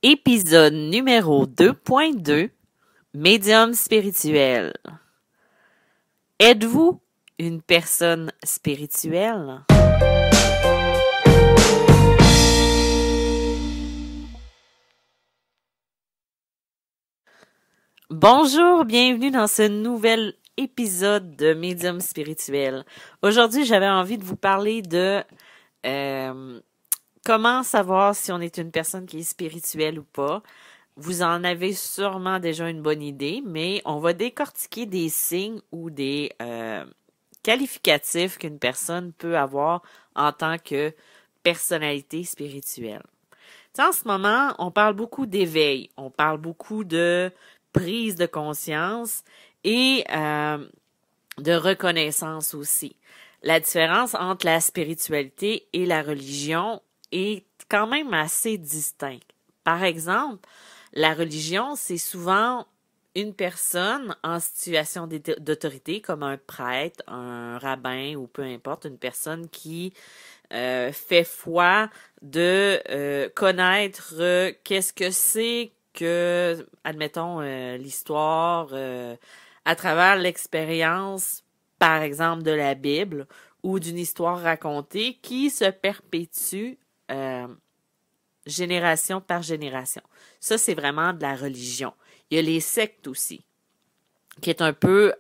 Épisode numéro 2.2, Médium spirituel. Êtes-vous une personne spirituelle? Bonjour, bienvenue dans ce nouvel épisode de Médium spirituel. Aujourd'hui, j'avais envie de vous parler de comment savoir si on est une personne qui est spirituelle ou pas. Vous en avez sûrement déjà une bonne idée, mais on va décortiquer des signes ou des qualificatifs qu'une personne peut avoir en tant que personnalité spirituelle. Tu sais, en ce moment, on parle beaucoup d'éveil, on parle beaucoup de prise de conscience et de reconnaissance aussi. La différence entre la spiritualité et la religion est quand même assez distincte. Par exemple, la religion, c'est souvent une personne en situation d'autorité, comme un prêtre, un rabbin ou peu importe, une personne qui fait foi de connaître qu'est-ce que c'est que, admettons, l'histoire à travers l'expérience, par exemple, de la Bible ou d'une histoire racontée qui se perpétue génération par génération. Ça, c'est vraiment de la religion. Il y a les sectes aussi, qui est un peu...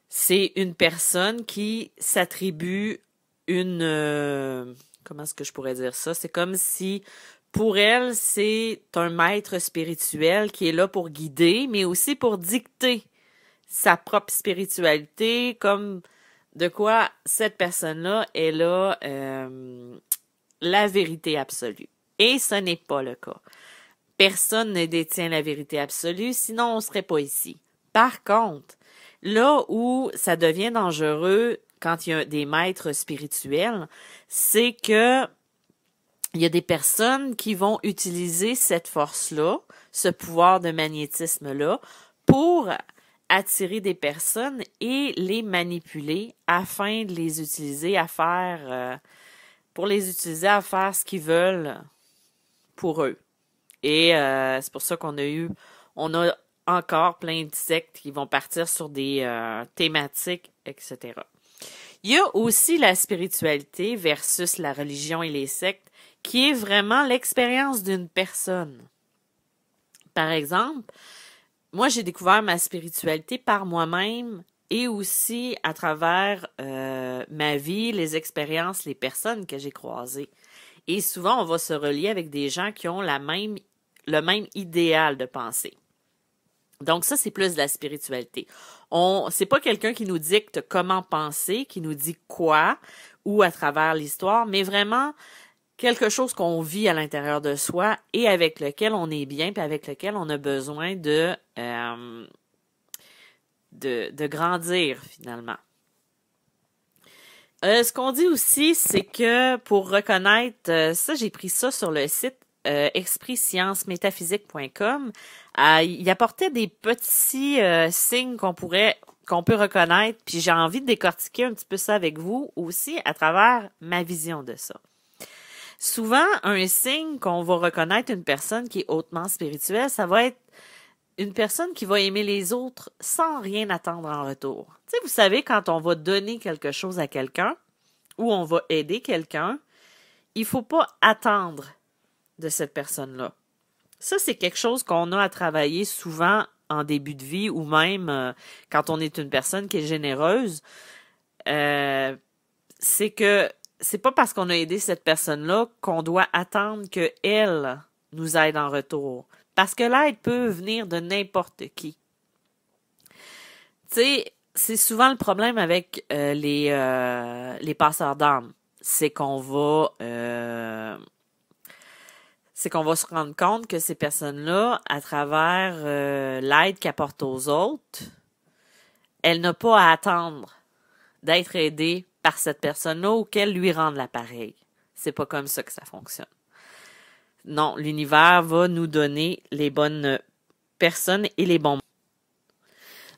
c'est une personne qui s'attribue une... comment est-ce que je pourrais dire ça? C'est comme si, pour elle, c'est un maître spirituel qui est là pour guider, mais aussi pour dicter sa propre spiritualité, comme de quoi cette personne-là est là la vérité absolue. Et ce n'est pas le cas. Personne ne détient la vérité absolue, sinon on ne serait pas ici. Par contre, là où ça devient dangereux quand il y a des maîtres spirituels, c'est que il y a des personnes qui vont utiliser cette force-là, ce pouvoir de magnétisme-là, pour attirer des personnes et les manipuler afin de les utiliser à faire, pour les utiliser à faire ce qu'ils veulent pour eux. Et c'est pour ça on a encore plein de sectes qui vont partir sur des thématiques, etc. Il y a aussi la spiritualité versus la religion et les sectes, qui est vraiment l'expérience d'une personne. Par exemple, moi, j'ai découvert ma spiritualité par moi-même et aussi à travers ma vie, les expériences, les personnes que j'ai croisées. Et souvent, on va se relier avec des gens qui ont le même idéal de pensée. Donc ça, c'est plus de la spiritualité. C'est pas quelqu'un qui nous dicte comment penser, qui nous dit quoi, ou à travers l'histoire, mais vraiment quelque chose qu'on vit à l'intérieur de soi et avec lequel on est bien, puis avec lequel on a besoin de grandir finalement. Ce qu'on dit aussi, c'est que pour reconnaître, ça j'ai pris ça sur le site esprit-science-métaphysique.com, il apportait des petits signes qu'on peut reconnaître, puis j'ai envie de décortiquer un petit peu ça avec vous aussi à travers ma vision de ça. Souvent, un signe qu'on va reconnaître une personne qui est hautement spirituelle, ça va être une personne qui va aimer les autres sans rien attendre en retour. Tu sais, vous savez, quand on va donner quelque chose à quelqu'un ou on va aider quelqu'un, il faut pas attendre de cette personne-là. Ça, c'est quelque chose qu'on a à travailler souvent en début de vie ou même quand on est une personne qui est généreuse. C'est que c'est pas parce qu'on a aidé cette personne-là qu'on doit attendre qu'elle nous aide en retour. Parce que l'aide peut venir de n'importe qui. Tu sais, c'est souvent le problème avec les passeurs d'âme. C'est qu'on va se rendre compte que ces personnes-là, à travers l'aide qu'elles apportent aux autres, elles n'ont pas à attendre d'être aidées par cette personne-là ou qu'elle lui rende l'appareil. C'est pas comme ça que ça fonctionne. Non, l'univers va nous donner les bonnes personnes et les bons.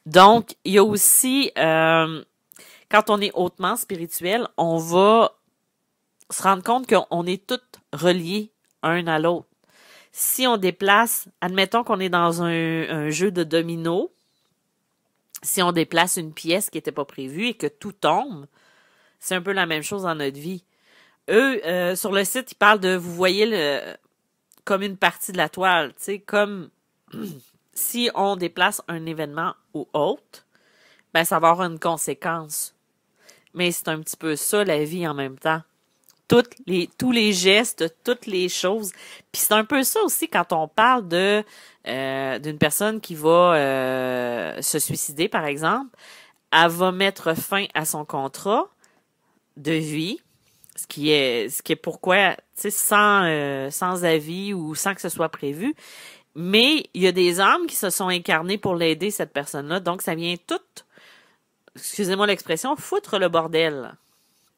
Donc, il y a aussi, quand on est hautement spirituel, on va se rendre compte qu'on est toutes reliées un à l'autre. Si on déplace, admettons qu'on est dans un jeu de domino, si on déplace une pièce qui n'était pas prévue et que tout tombe, c'est un peu la même chose dans notre vie. Eux, sur le site, ils parlent de, vous voyez, comme une partie de la toile, tu sais, comme si on déplace un événement ou autre, ben ça va avoir une conséquence. Mais c'est un petit peu ça, la vie, en même temps. Tous les gestes, toutes les choses. Puis c'est un peu ça aussi quand on parle de d'une personne qui va se suicider, par exemple. Elle va mettre fin à son contrat de vie, ce qui est pourquoi, tu sais, sans avis ou sans que ce soit prévu. Mais il y a des âmes qui se sont incarnées pour l'aider, cette personne-là. Donc, ça vient tout, excusez-moi l'expression, foutre le bordel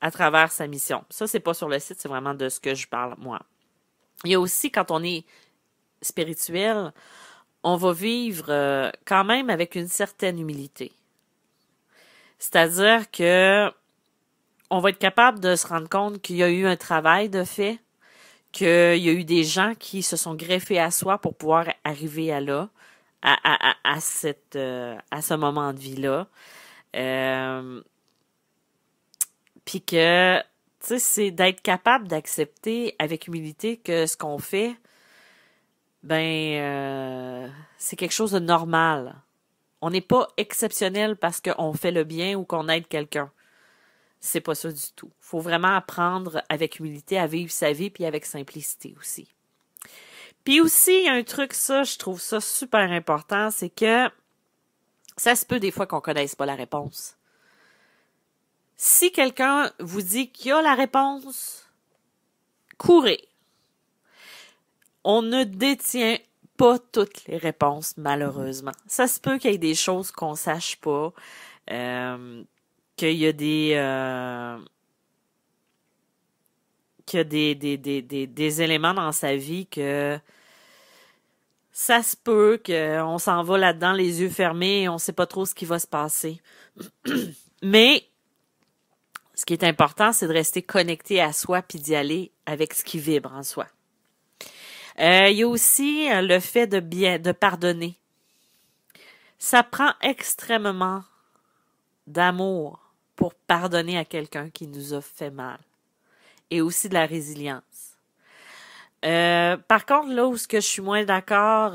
à travers sa mission. Ça, c'est pas sur le site, c'est vraiment de ce que je parle, moi. Il y a aussi, quand on est spirituel, on va vivre quand même avec une certaine humilité. C'est-à-dire que on va être capable de se rendre compte qu'il y a eu un travail de fait, qu'il y a eu des gens qui se sont greffés à soi pour pouvoir arriver à là, à ce moment de vie-là. Puis que, tu sais, c'est d'être capable d'accepter avec humilité que ce qu'on fait, c'est quelque chose de normal. On n'est pas exceptionnel parce qu'on fait le bien ou qu'on aide quelqu'un. C'est pas ça du tout. Faut vraiment apprendre avec humilité à vivre sa vie puis avec simplicité aussi. Puis aussi, il y a un truc, ça, je trouve ça super important, c'est que ça se peut des fois qu'on connaisse pas la réponse. Si quelqu'un vous dit qu'il y a la réponse, courez. On ne détient pas toutes les réponses, malheureusement. Ça se peut qu'il y ait des choses qu'on sache pas, qu'il y a des éléments dans sa vie que ça se peut qu'on s'en va là-dedans les yeux fermés et on sait pas trop ce qui va se passer. Mais ce qui est important, c'est de rester connecté à soi puis d'y aller avec ce qui vibre en soi. Il y a aussi le fait de pardonner. Ça prend extrêmement d'amour pour pardonner à quelqu'un qui nous a fait mal. Et aussi de la résilience. Par contre, là où ce que je suis moins d'accord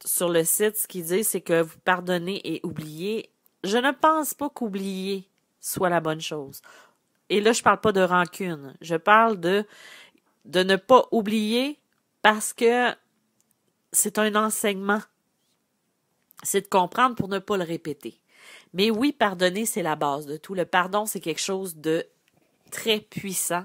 sur le site, ce qu'ils disent, c'est que vous pardonnez et oubliez. Je ne pense pas qu'oublier soit la bonne chose. Et là, je parle pas de rancune. Je parle de ne pas oublier parce que c'est un enseignement. C'est de comprendre pour ne pas le répéter. Mais oui, pardonner, c'est la base de tout. Le pardon, c'est quelque chose de très puissant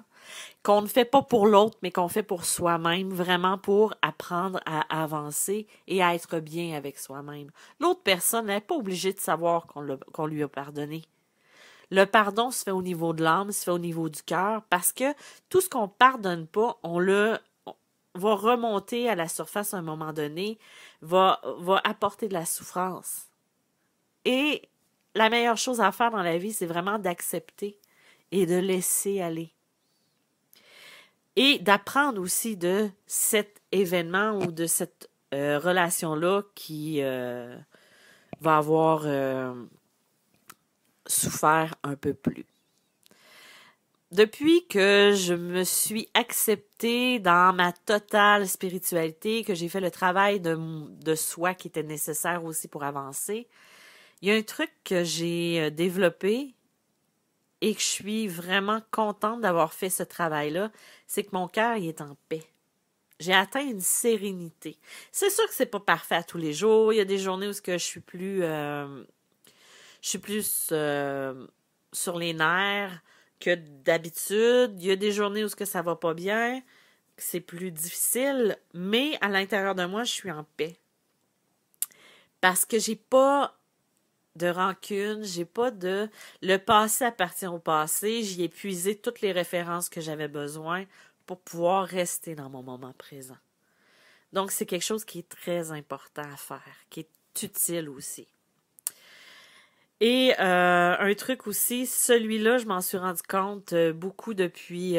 qu'on ne fait pas pour l'autre, mais qu'on fait pour soi-même, vraiment pour apprendre à avancer et à être bien avec soi-même. L'autre personne n'est pas obligée de savoir qu'on lui a pardonné. Le pardon se fait au niveau de l'âme, se fait au niveau du cœur, parce que tout ce qu'on pardonne pas, on va remonter à la surface à un moment donné, va apporter de la souffrance. Et la meilleure chose à faire dans la vie, c'est vraiment d'accepter et de laisser aller. Et d'apprendre aussi de cet événement ou de cette relation-là qui va avoir souffert un peu plus. Depuis que je me suis acceptée dans ma totale spiritualité, que j'ai fait le travail de soi qui était nécessaire aussi pour avancer, il y a un truc que j'ai développé et que je suis vraiment contente d'avoir fait ce travail-là, c'est que mon cœur il est en paix. J'ai atteint une sérénité. C'est sûr que c'est pas parfait à tous les jours. Il y a des journées où je suis plus sur les nerfs que d'habitude. Il y a des journées où ça va pas bien, que c'est plus difficile, mais à l'intérieur de moi, je suis en paix. Parce que j'ai pas de rancune, j'ai pas de... Le passé appartient au passé, j'y ai puisé toutes les références que j'avais besoin pour pouvoir rester dans mon moment présent. Donc, c'est quelque chose qui est très important à faire, qui est utile aussi. Et un truc aussi, celui-là, je m'en suis rendu compte beaucoup depuis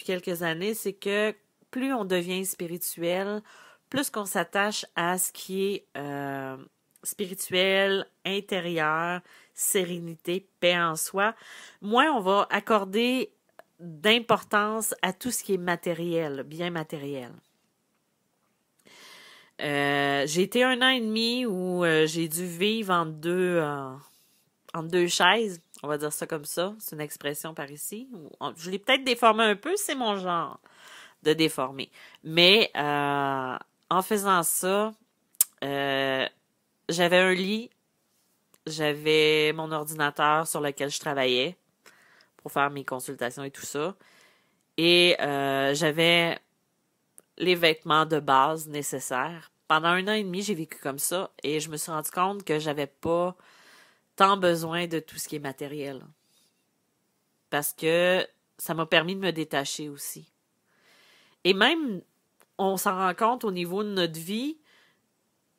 quelques années, c'est que plus on devient spirituel, plus qu'on s'attache à ce qui est spirituel, intérieur, sérénité, paix en soi, moins on va accorder d'importance à tout ce qui est matériel, bien matériel. J'ai été 1 an et demi où j'ai dû vivre entre deux chaises, on va dire ça comme ça, c'est une expression par ici. Je l'ai peut-être déformé un peu, c'est mon genre de déformer. Mais en faisant ça, j'avais un lit, j'avais mon ordinateur sur lequel je travaillais pour faire mes consultations et tout ça. Et j'avais les vêtements de base nécessaires. Pendant 1 an et demi, j'ai vécu comme ça et je me suis rendu compte que j'avais pas tant besoin de tout ce qui est matériel. Parce que ça m'a permis de me détacher aussi. Et même, on s'en rend compte au niveau de notre vie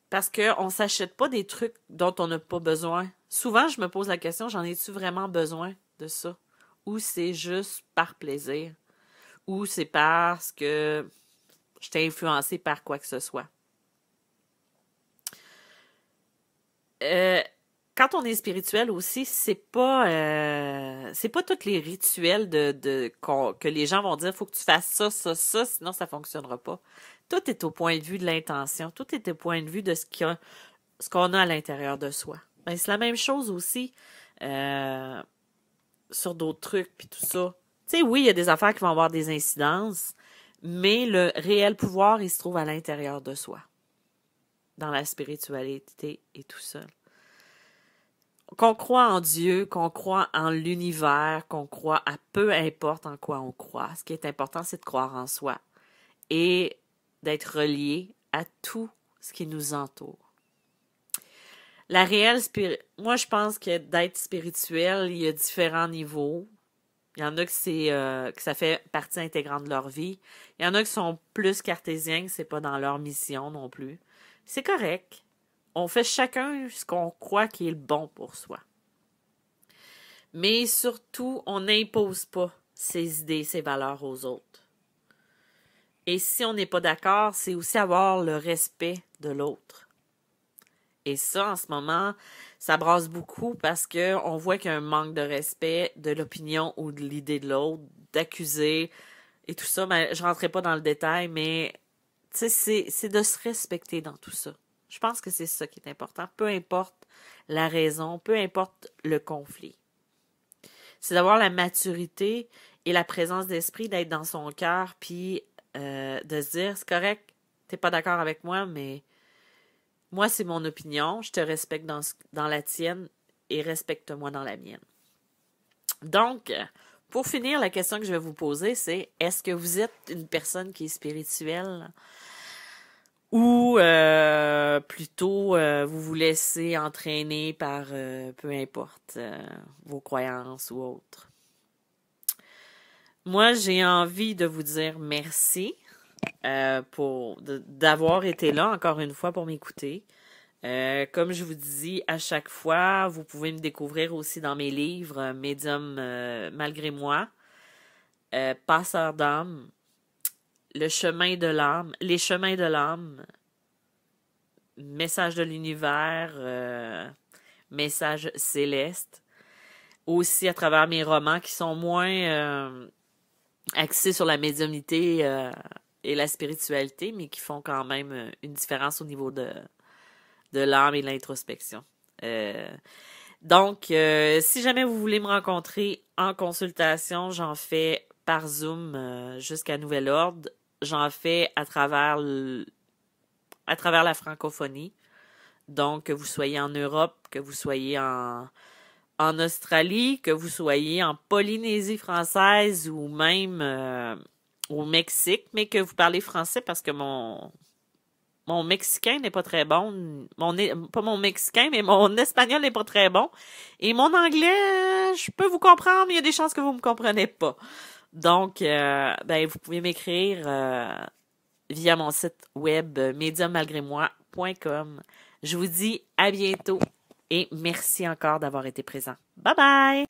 parce qu'on ne s'achète pas des trucs dont on n'a pas besoin. Souvent, je me pose la question, j'en ai-tu vraiment besoin de ça? Ou c'est juste par plaisir? Ou c'est parce que je t'ai influencé par quoi que ce soit? Quand on est spirituel aussi, c'est pas tous les rituels que les gens vont dire faut que tu fasses ça, ça, ça, sinon ça fonctionnera pas. Tout est au point de vue de l'intention, tout est au point de vue de ce qu'on a à l'intérieur de soi. Ben, c'est la même chose aussi sur d'autres trucs puis tout ça. Tu sais, oui, il y a des affaires qui vont avoir des incidences, mais le réel pouvoir, il se trouve à l'intérieur de soi, dans la spiritualité et tout ça. Qu'on croit en Dieu, qu'on croit en l'univers, qu'on croit à peu importe en quoi on croit. Ce qui est important, c'est de croire en soi et d'être relié à tout ce qui nous entoure. Moi, je pense que d'être spirituel, il y a différents niveaux. Il y en a que ça fait partie intégrante de leur vie. Il y en a qui sont plus cartésiens, que c'est pas dans leur mission non plus. C'est correct. On fait chacun ce qu'on croit qui est le bon pour soi. Mais surtout, on n'impose pas ses idées, ses valeurs aux autres. Et si on n'est pas d'accord, c'est aussi avoir le respect de l'autre. Et ça, en ce moment, ça brasse beaucoup parce qu'on voit qu'il y a un manque de respect de l'opinion ou de l'idée de l'autre, d'accuser et tout ça. Mais je ne rentrerai pas dans le détail, mais c'est de se respecter dans tout ça. Je pense que c'est ça qui est important, peu importe la raison, peu importe le conflit. C'est d'avoir la maturité et la présence d'esprit, d'être dans son cœur, puis de se dire, c'est correct, t'es pas d'accord avec moi, mais moi, c'est mon opinion, je te respecte dans la tienne et respecte-moi dans la mienne. Donc, pour finir, la question que je vais vous poser, c'est, est-ce que vous êtes une personne qui est spirituelle? Ou plutôt vous vous laissez entraîner par peu importe vos croyances ou autres. Moi, j'ai envie de vous dire merci d'avoir été là encore une fois pour m'écouter. Comme je vous dis à chaque fois, vous pouvez me découvrir aussi dans mes livres Médium malgré moi, Passeur d'âme, Le chemin de l'âme, Les chemins de l'âme, Message de l'univers, Message céleste. Aussi à travers mes romans qui sont moins axés sur la médiumnité et la spiritualité, mais qui font quand même une différence au niveau de l'âme et de l'introspection. Donc, si jamais vous voulez me rencontrer en consultation, j'en fais par Zoom jusqu'à nouvel ordre. J'en fais à travers la francophonie. Donc, que vous soyez en Europe, que vous soyez en Australie, que vous soyez en Polynésie française ou même au Mexique, mais que vous parlez français parce que mon mexicain n'est pas très bon. Pas mon mexicain, mais mon espagnol n'est pas très bon. Et mon anglais, je peux vous comprendre, mais il y a des chances que vous ne me comprenez pas. Donc, vous pouvez m'écrire via mon site web mediummalgrémoi.com. Je vous dis à bientôt et merci encore d'avoir été présent. Bye bye!